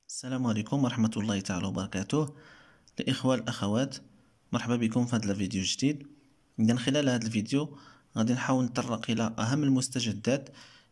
السلام عليكم ورحمة الله تعالى وبركاته. الإخوة الأخوات، مرحبا بكم في هذا الفيديو الجديد. من خلال هذا الفيديو غادي نحاول نتطرق إلى أهم المستجدات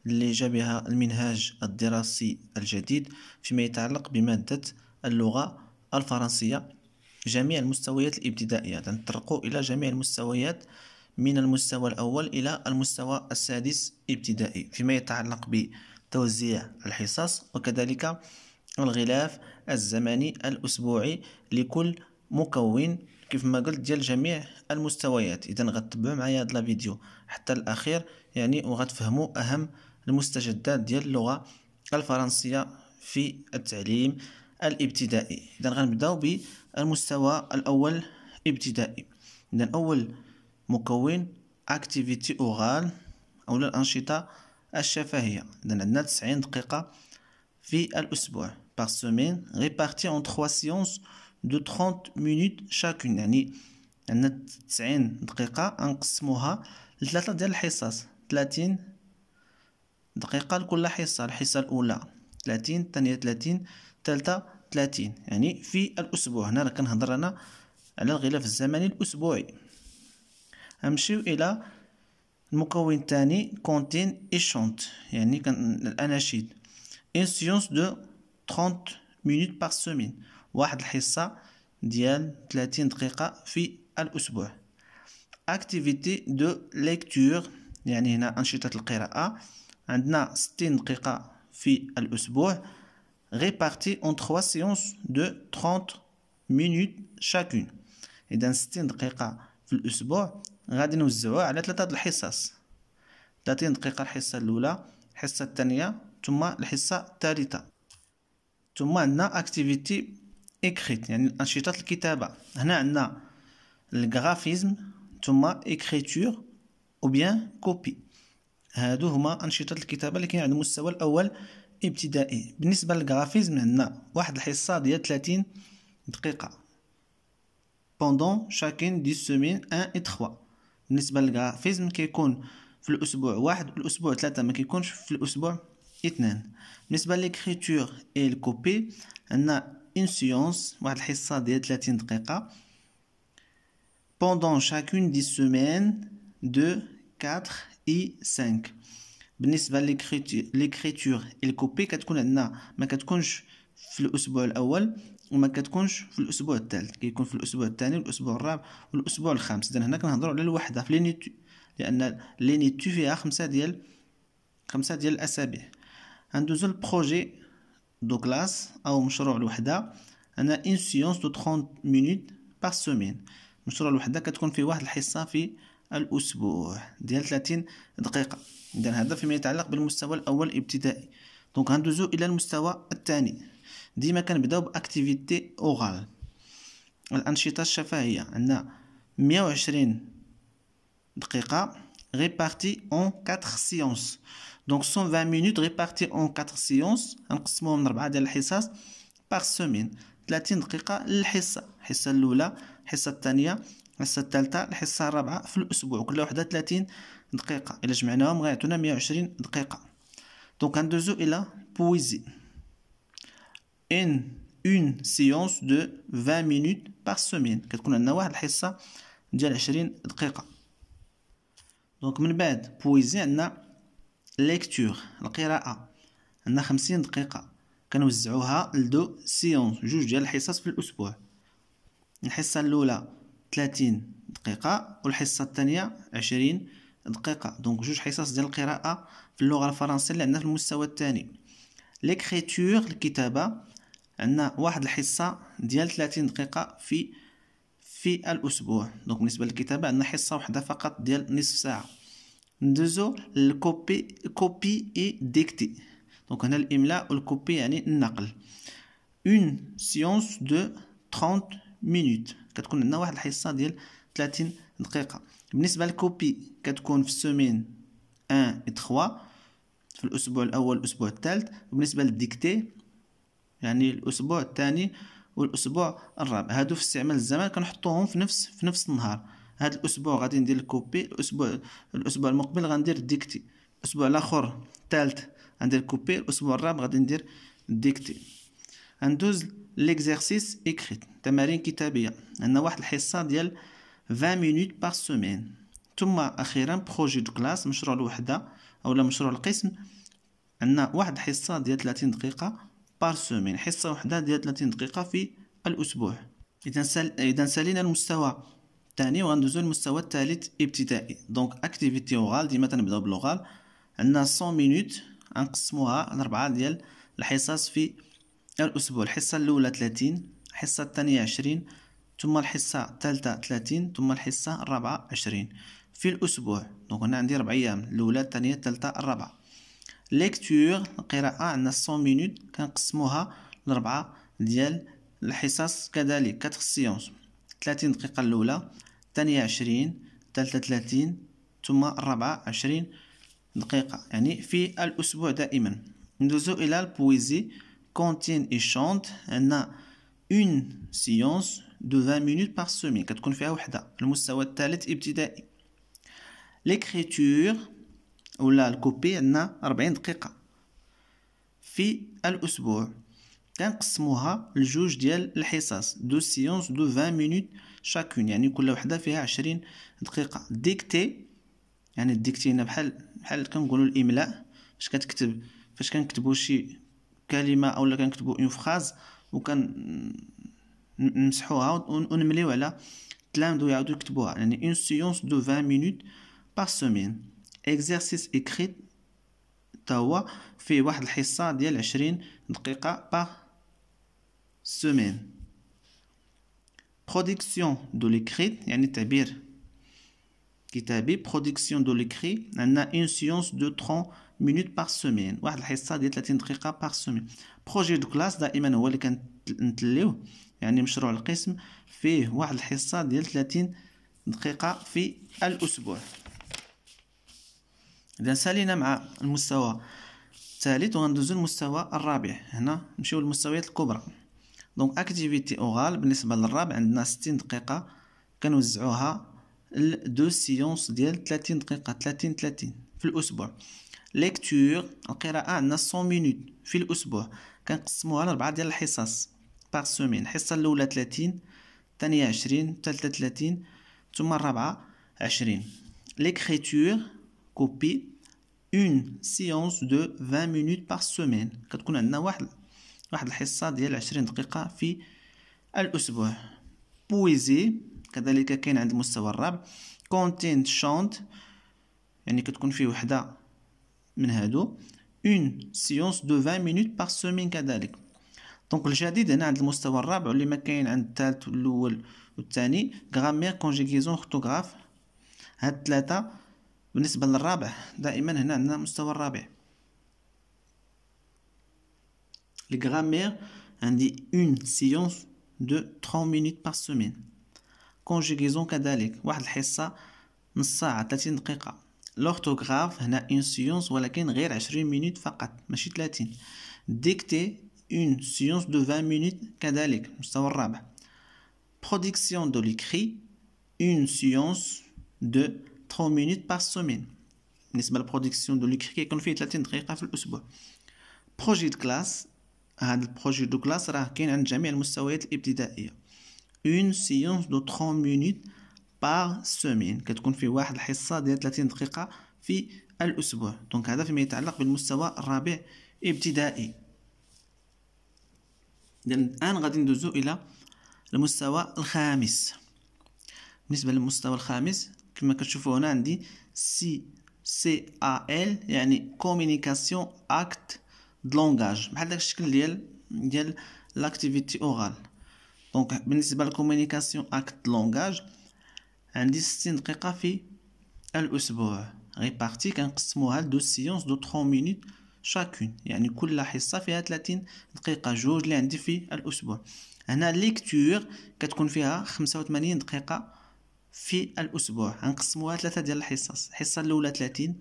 اللي جا بها المنهاج الدراسي الجديد فيما يتعلق بمادة اللغة الفرنسية، جميع المستويات الابتدائية. نتطرق إلى جميع المستويات من المستوى الأول إلى المستوى السادس ابتدائي فيما يتعلق بتوزيع الحصص، وكذلك الغلاف الزمني الأسبوعي لكل مكون كيف ما قلت ديال جميع المستويات. إذا غتبعوا معايا هذا الفيديو حتى الأخير وغتفهموا أهم المستجدات ديال اللغة الفرنسية في التعليم الابتدائي. إذا غنبداو بالمستوى الأول ابتدائي. إذا أول مكون activité orale أو الأنشطة الشفهية. إذا عندنا 90 دقيقة في الأسبوع par semaine répartis en 3 séances de 30 minutes chacune. يعني عندنا 90 دقيقة نقسموها لثلاثة ديال الحصص، 30 دقيقة لكل حصة. الحصة الأولى 30، الثانية 30، الثالثة 30، يعني في الأسبوع. هنا كنهضر أنا على الغلاف الزمني الأسبوعي. نمشيو إلى المكون الثاني كونتين إي شونت، يعني الأناشيد. une séance de 30 minutes par semaine، واحد الحصة ديال 30 دقيقة في الأسبوع. activité de lecture، يعني هنا أنشطة القراءة، عندنا 60 دقيقة في الأسبوع répartis en 3 séances de 30 minutes chacune. إذا 60 دقيقة في الأسبوع غادي نوزعوها على ثلاثة الحصص، 30 دقيقة الحصة الأولى، الحصة الثانية، ثم الحصة الثالثة. ثم عندنا اكتيفيتي اكريت، يعني أنشطة الكتابة. هنا عندنا الغرافيزم ثم اكريتور او بيان كوبي. هادو هما أنشطة الكتابة اللي كاين على المستوى الأول ابتدائي. بالنسبة للغرافيزم عندنا واحد الحصة ديال 30 دقيقة pendant chacune des semaines 1 et 3. بالنسبة للغرافيزم كيكون في الأسبوع واحد، الأسبوع ثلاثة، ما كيكونش في الأسبوع اثنان. بالنسبة للإكريتور إي الكوبي عندنا اون سيونس، واحد الحصة ديال 30 دقيقة pendant chacune des semaines de 4 et 5. بالنسبة للإكريتور إي الكوبي كتكون عندنا ما كتكونش في الأسبوع الأول وما كتكونش في الأسبوع الثالث، كيكون في الأسبوع الثاني والأسبوع الرابع والأسبوع الخامس. إذا هنا كنهضروا على الوحدة في لينيتو، لأن لينيتو فيها خمسة ديال الأسابيع. ندوزو للبروجي دو كلاس أو مشروع الوحدة. عندنا اون سيونس دو 30 مينوت باغ سومين. مشروع الوحدة كتكون فيه واحد الحصة في الأسبوع ديال 30 دقيقة. إذا هذا فيما يتعلق بالمستوى الأول ابتدائي. دونك غندوزو إلى المستوى الثاني. ديما كنبداو بأكتيفيتي أوغال، الأنشطة الشفهية. عندنا 120 دقيقة répartis en 4 séances. Donc 120 minutes répartis en 4 séances، نقسموهم من 4 ديال الحصص par semaine. 30 دقيقة للحصة، الحصة الأولى، الحصة الثانية، الحصة الثالثة، الحصة الرابعة في الأسبوع، كل وحدة 30 دقيقة. إلا جمعناهم غيعطونا 120 دقيقة. دونك غندوزو إلى بويزي. une séance de 20 minutes par semaine، كتكون عندنا واحد الحصة ديال 20 دقيقة. دونك من بعد بويزي عندنا ليكتور القراءة، عندنا 50 دقيقة كنوزعوها لدو سيونس، جوج ديال الحصص في الأسبوع. الحصة الأولى 30 دقيقة والحصة الثانية 20 دقيقة. دونك جوج حصص ديال القراءة في اللغة الفرنسية اللي عندنا في المستوى الثاني. ليكريتور الكتابة عندنا واحد الحصة ديال 30 دقيقة في الأسبوع. دونك بالنسبة للكتابة عندنا حصة واحدة فقط ديال نصف ساعة. ندوزو للكوبي اي ديكتي. دونك هنا الإملاء والكوبي يعني النقل. اون سيونس دو 30 مينوت، كتكون عندنا واحد الحصة ديال 30 دقيقة. بالنسبة للكوبي كتكون في السومين 1 et 3، في الأسبوع الأول والأسبوع الثالث. وبالنسبة للديكتي يعني الأسبوع الثاني والأسبوع الرابع. هادو في استعمال الزمان كنحطوهم في نفس النهار. هاد الأسبوع غادي ندير الكوبي، الأسبوع المقبل غندير الديكتي، الأسبوع الآخر الثالث غندير الكوبي، الأسبوع الرابع غادي ندير الديكتي. ندوز ليكزارسيس écrit تمارين كتابية. عندنا واحد الحصة ديال 20 minutes par semaine. ثم أخيرا بروجي دو كلاس مشروع الوحدة أولا مشروع القسم. عندنا واحد الحصة ديال 30 دقيقة بار سومين، حصة وحدة ديال 30 دقيقة في الأسبوع. إذا سالينا المستوى الثاني وغندوزو للمستوى الثالث ابتدائي. دونك اكتيفيتي أوغال، ديما تنبداو بالأوغال. عندنا 100 مينوت غنقسموها لربعة ديال الحصص في الأسبوع. الحصة الأولى 30، الحصة الثانية 20، ثم الحصة الثالثة 30، ثم الحصة الرابعة 20 في الأسبوع. دونك هنا عندي 4 أيام، الأولى الثانية الثالثة الرابعة. ليكتور القراءة عندنا 100 مينوت كنقسموها لربعة ديال الحصص كذلك 4 سيونس. 30 دقيقة الأولى، الثانية 20، الثالثة 30، ثم الرابعة 20 دقيقة، يعني في الأسبوع دائما. ندوزو إلى البويزي كونتين إي شونت. عندنا اون سيونس دو 20 مينوت بار سومين، كتكون فيها وحدة، المستوى الثالث ابتدائي. ليكريتور ولا الكوبي عندنا 40 دقيقة في الأسبوع، كنقسموها لجوج ديال الحصص، دو سيونس دو 20 مينوت شاكون، يعني كل وحدة فيها 20 دقيقة. ديكتي يعني الديكتي هنا بحال كنقولوا الإملاء، فاش كنكتبوا شي كلمة أولا كنكتبوا اون فراز نمسحوها ونمليو على تلامذوا يعاودوا يكتبوها، يعني اون سيونس دو 20 مينوت بار سومين. اكزرسيس écrit تا هو فيه واحد الحصة ديال 20 دقيقة بار سومين. برودكسيون دو ليكريت يعني التعبير كتابي. برودكسيون دو ليكري عندنا اون سيونس دو 30 مينوت بار سومين، واحد الحصة ديال 30 دقيقة بار سومين. بروجي دو كلاس دائما هو اللي كنتليوه، يعني مشروع القسم فيه واحد الحصة ديال 30 دقيقة في الأسبوع. إذا سالينا مع المستوى الثالث وغندوزو المستوى الرابع. هنا نمشيو للمستويات الكبرى. دونك اكتيفيتي اوغال بالنسبة للرابع عندنا 60 دقيقة كنوزعوها لدو سيونس ديال 30 دقيقة 30 في الأسبوع. ليكتور القراءة عندنا 100 مينوت في الأسبوع، كنقسموها لربعة ديال الحصص بار سومين. الحصة الأولى 30، الثانية 20، الثالثة 30، ثم الرابعة 20. ليكريتور كوبي اون سيونس دو 20 مينوت بار سومين، كتكون عندنا واحد الحصة ديال 20 دقيقة في الأسبوع. بويزي كذلك كاين عند المستوى الرابع. كونتين شونت يعني كتكون فيه وحدة من هادو، اون سيونس دو 20 مينوت بار سومين كذلك. دونك الجديد هنا عند المستوى الرابع واللي ما كاين عند الثالث والأول والثاني، غرامير كونجيغيزون اورتوغراف. هاد الثلاثة بالنسبة للرابع دائما هنا عندنا المستوى الرابع. الغرامير عندي اون سيونس دو 30 مينوت بار سومين. كونجيغيزون كذلك واحد الحصة نص ساعة 30 دقيقة. لورتوغراف هنا اون سيونس ولكن غير 20 مينوت فقط ماشي 30. ديكتي اون سيونس دو 20 مينوت كذلك المستوى الرابع. برودكسيون دو ليكري اون سيونس دو 30 مينوت بار سومين. بالنسبة للبرودكسيون دو ليكري كيكون فيه 30 دقيقة في الأسبوع. بروجي دو كلاس، هاد البروجي دو كلاس راه كاين عند جميع المستويات الابتدائية. اون سيونس دو 30 مينوت بار سومين، كتكون فيه واحد الحصة ديال 30 دقيقة في الأسبوع. دونك هذا فيما يتعلق بالمستوى الرابع ابتدائي. الآن غادي ندوزو إلى المستوى الخامس. بالنسبة للمستوى الخامس كما كتشوفوا هنا عندي CAL يعني كومينيكاسيون اكت د لونغاج، بحال داك الشكل ديال لاكتيفيتي اوغال. دونك بالنسبة للكومينيكاسيون اكت د لونغاج عندي 60 دقيقة في الأسبوع، ريبارتي كنقسموها لدو سيونس دو 30 مينوت شاكون، يعني كل حصة فيها 30 دقيقة، جوج اللي عندي في الأسبوع. هنا ليكتور كتكون فيها 85 دقيقة في الأسبوع، غنقسموها ثلاثة ديال الحصص. الحصة الأولى 30،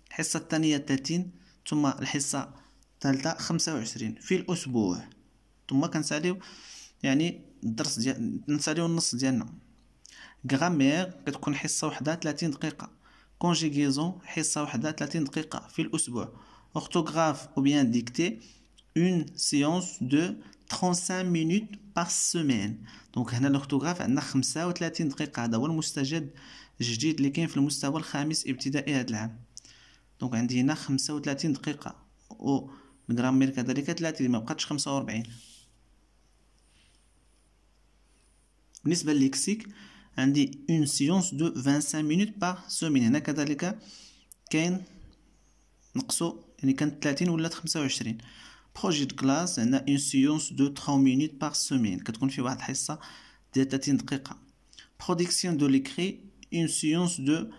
الحصة الثانية 30، ثم الحصة الثالثة 25 في الأسبوع. ثم كنساليو يعني الدرس نساليو النص ديالنا. غرامير كتكون حصة وحدة 30 دقيقة. كونجيغيزون حصة وحدة 30 دقيقة في الأسبوع. أورتوغراف أو بيان ديكتي اون سيونس دو 35 minutes par semaine. دونك هنا الاورثوغراف عندنا 35 دقيقة. هذا هو المستجد الجديد اللي كاين في المستوى الخامس ابتدائي هذا العام. دونك عندي هنا 35 دقيقة، و الجرامير كذلك 30، ما بقاتش 45. بالنسبة للليكسيك عندي اون سيونس دو 25 مينوت باغ سومين. هنا كذلك كاين نقصو، يعني كانت 30 ولات 25. بروجي دو كلاس عندنا اون سيونس دو 30 مينوت باغ سومين، كتكون في واحد الحصة ديال 30 دقيقة. برودكسيون دو ليكري اون سيونس دو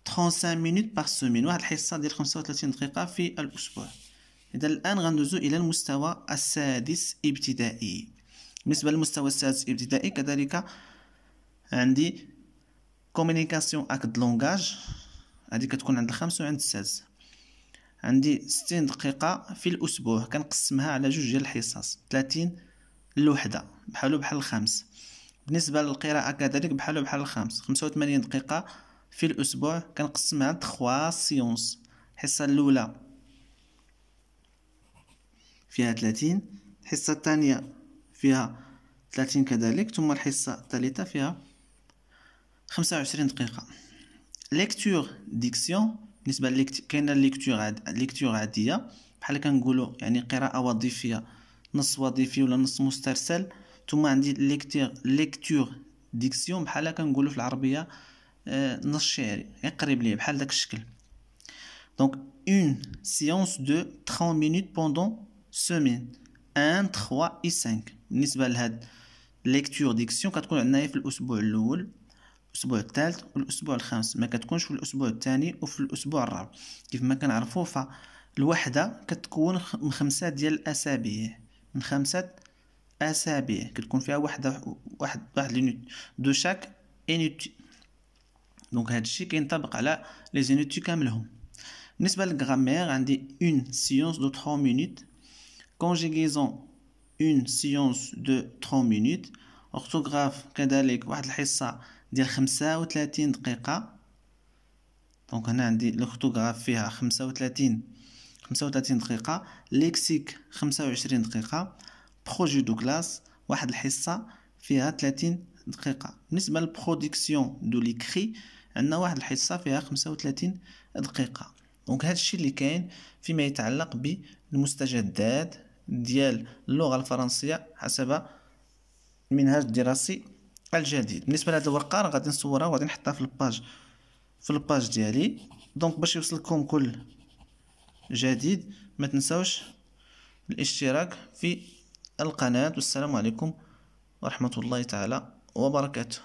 35 مينوت باغ سومين، واحد الحصة ديال 35 دقيقة في الأسبوع. إذا الآن غندوزو إلى المستوى السادس ابتدائي. بالنسبة للمستوى السادس ابتدائي كذلك عندي كومونيكاسيون اكت لونغاج، هذه كتكون عند الخامس وعند السادس. عندي 60 دقيقة في الأسبوع، كنقسمها على جوج ديال الحصص، 30 لوحدة بحالو بحال الخامس. بالنسبة للقراءة كذلك بحالو بحال الخامس، 85 دقيقة في الأسبوع، كنقسمها 3 سيونس. الحصة الأولى فيها 30، الحصة الثانية فيها 30 كذلك، ثم الحصة الثالثة فيها 25 دقيقة. ليكتور ديكسيون، بالنسبة كاينة ليكتور عادية بحال كنقولو يعني قراءة وظيفية، نص وظيفي ولا نص مسترسل. ثم عندي ليكتور ديكسيون بحال كنقولو في العربية نص شعري، قريب ليه بحال داك الشكل. دونك اون سيونس دو 30 مينوت بوندون سيمين 1 3 و 5. بالنسبة لهاد ليكتور ديكسيون كتكون عندنا في الأسبوع الأول، الأسبوع الثالث والأسبوع الخامس، ما كتكونش في الأسبوع الثاني وفي الأسبوع الرابع. كيف ما كنعرفو فالوحدة كتكون من 5 ديال الأسابيع، من 5 أسابيع كتكون فيها واحد لينوت دو شاك انوتي. دونك هادشي كينطبق على لي زينوتي كاملهم. بالنسبة للغرامير عندي اون سيونس دو 30 مينوت، كونجيغيزون اون سيونس دو 30 مينوت، اورثوغراف كذلك واحد الحصة ديال 35 دقيقة. دونك هنا عندي الاورثوغراف فيها 35 دقيقة، ليكسيك 25 دقيقة، بروجي دو كلاس واحد الحصة فيها 30 دقيقة. بالنسبة للبرودكسيون دو ليكري عندنا واحد الحصة فيها 35 دقيقة. دونك هادشي اللي كاين فيما يتعلق بالمستجدات ديال اللغة الفرنسية حسب المنهاج الدراسي الجديد. بالنسبة لهاد الورقة راه غادي نصورها وغادي نحطها في الباج ديالي. دونك باش يوصلكم كل جديد ما تنساوش الاشتراك في القناة، والسلام عليكم ورحمة الله تعالى وبركاته.